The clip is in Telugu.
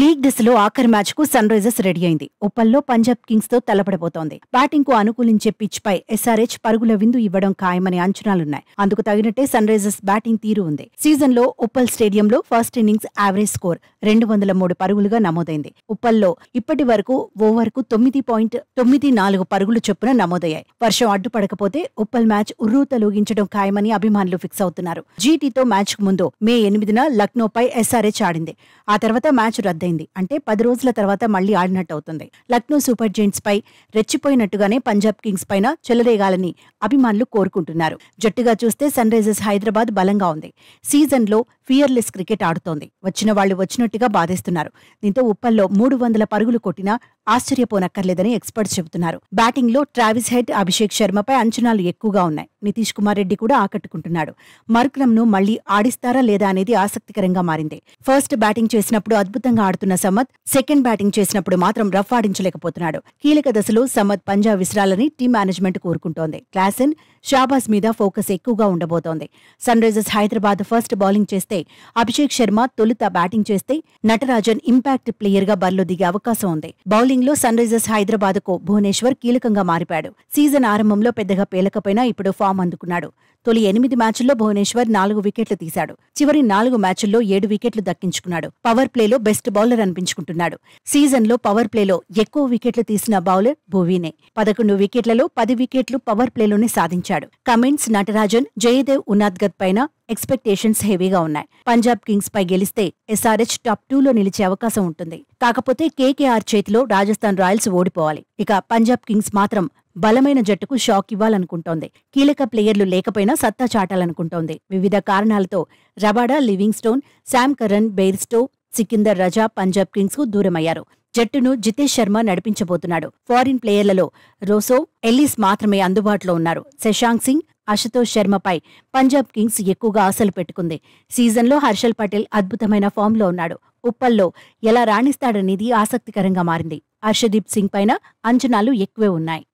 లీగ్ దశలో ఆఖరి మ్యాచ్ కు సన్ రైజర్స్ రెడీ అయింది. ఉప్పల్లో పంజాబ్ కింగ్స్ తో తలపడబోతోంది. బ్యాటింగ్ కు అనుకూలించే పిచ్ పై ఎస్ఆర్హెచ్ పరుగుల విందు ఇవ్వడం ఖాయమనే అంచనాలున్నాయి. అందుకు తగినట్టే సన్ రైజర్స్ బ్యాటింగ్ తీరు ఉంది. సీజన్ లో ఉప్పల్ స్టేడియంలో ఫస్ట్ ఇన్నింగ్స్ యావరేజ్ స్కోర్ 203 పరుగులుగా నమోదైంది. ఉప్పల్లో ఇప్పటి వరకు ఓవర్ కు 9.94 పరుగులు చొప్పున నమోదయ్యాయి. వర్షం అడ్డుపడకపోతే ఉప్పల్ మ్యాచ్ ఉర్రూతలూగించడం ఖాయమని అభిమానులు ఫిక్స్ అవుతున్నారు. జీటీతో మ్యాచ్ కు ముందు మే 8న లక్నోపై ఎస్ఆర్హెచ్ ఆడింది. ఆ తర్వాత మ్యాచ్ రద్దయింది. అంటే 10 రోజుల తర్వాత మళ్లీ ఆడినట్టు అవుతుంది. లక్నో సూపర్ జెయింట్స్ పై రెచ్చిపోయినట్టుగానే పంజాబ్ కింగ్స్ పైన చెలరేగాలని అభిమానులు కోరుకుంటున్నారు. జట్టుగా చూస్తే సన్ రైజర్స్ హైదరాబాద్ బలంగా ఉంది. సీజన్ లో ఫియర్లెస్ క్రికెట్ ఆడుతోంది. వచ్చిన వాళ్లు వచ్చినట్టుగా బాధేస్తున్నారు. దీంతో ఉప్పల్లో 300 పరుగులు కొట్టినా ఆశ్చర్యపోనక్కర్లేదని ఎక్స్పర్ట్స్ చెబుతున్నారు. బ్యాటింగ్ లో ట్రావిస్ హెడ్, అభిషేక్ శర్మపై అంచనాలు ఎక్కువగా ఉన్నాయి. నితీష్ కుమార్ రెడ్డి కూడా ఆకట్టుకుంటున్నాడు. మర్క్రమ్ ను మళ్లీ ఆడిస్తారా లేదా అనేది ఆసక్తికరంగా మారింది. ఫస్ట్ బ్యాటింగ్ చేసినప్పుడు అద్భుతంగా ఆడుతున్న సమద్ సెకండ్ బ్యాటింగ్ చేసినప్పుడు మాత్రం రఫ్ ఆడించలేకపోతున్నాడు. కీలక దశలో సమద్ పంజా విసిరాలని టీం మేనేజ్మెంట్ కోరుకుంటోంది. క్లాసెన్, షాబాజ్ మీద ఫోకస్ ఎక్కువగా ఉండబోతోంది. Sunrisers Hyderabad first bowling చేస్తే అభిషేక్ శర్మ తొలుత బ్యాటింగ్ చేస్తే నటరాజన్ ఇంపాక్ట్ ప్లేయర్ గా బరిలో దిగే అవకాశం ఉంది. బౌలింగ్ లో సన్ రైజర్స్ హైదరాబాద్ కు భువనేశ్వర్ కీలకంగా మారిపాడు. సీజన్ ఆరంభంలో పెద్దగా పేలకపోయినా ఇప్పుడు ఫామ్ అందుకున్నాడు. తొలి 8 మ్యాచుల్లో భువనేశ్వర్ 4 వికెట్లు తీశాడు. చివరి 4 మ్యాచుల్లో 7 వికెట్లు దక్కించుకున్నాడు. పవర్ ప్లేలో బెస్ట్ బౌలర్ అనిపించుకుంటున్నాడు. సీజన్ లో పవర్ ప్లేలో ఎక్కువ వికెట్లు తీసిన బౌలర్ భువీనే. 11 వికెట్లలో 10 వికెట్లు పవర్ ప్లేలోనే సాధించాడు. కమిన్స్, నటరాజన్, జయదేవ్ ఉనాద్గత్ పైన ఎక్స్పెక్టేషన్స్ హెవీగా ఉన్నాయి. పంజాబ్ కింగ్స్ పై గెలిస్తే ఎస్ఆర్హెచ్ టాప్ 2లో నిలిచే అవకాశం ఉంటుంది. కాకపోతే కేకేఆర్ చేతిలో రాజస్థాన్ రాయల్స్ ఓడిపోవాలి. ఇక పంజాబ్ కింగ్స్ మాత్రం బలమైన జట్టుకు షాక్ ఇవ్వాలనుకుంటోంది. కీలక ప్లేయర్లు లేకపోయినా సత్తా చాటాలనుకుంటోంది. వివిధ కారణాలతో Rabada, Livingstone, Sam Curran, Bairstow, Sikandar Raza Punjab Kings కు దూరమయ్యారు. జట్టును జితేష్ శర్మ నడిపించబోతున్నాడు. ఫారిన్ ప్లేయర్లలో రోసో, ఎల్లిస్ మాత్రమే అందుబాటులో ఉన్నారు. శశాంక్ సింగ్, అశుతోష్ శర్మపై పంజాబ్ కింగ్స్ ఎక్కువగా ఆశలు పెట్టుకుంది. సీజన్లో హర్షల్ పటేల్ అద్భుతమైన ఫామ్లో ఉన్నాడు. ఉప్పల్లో ఎలా రాణిస్తాడనేది ఆసక్తికరంగా మారింది. హర్షదీప్ సింగ్ పైన అంచనాలు ఎక్కువే ఉన్నాయి.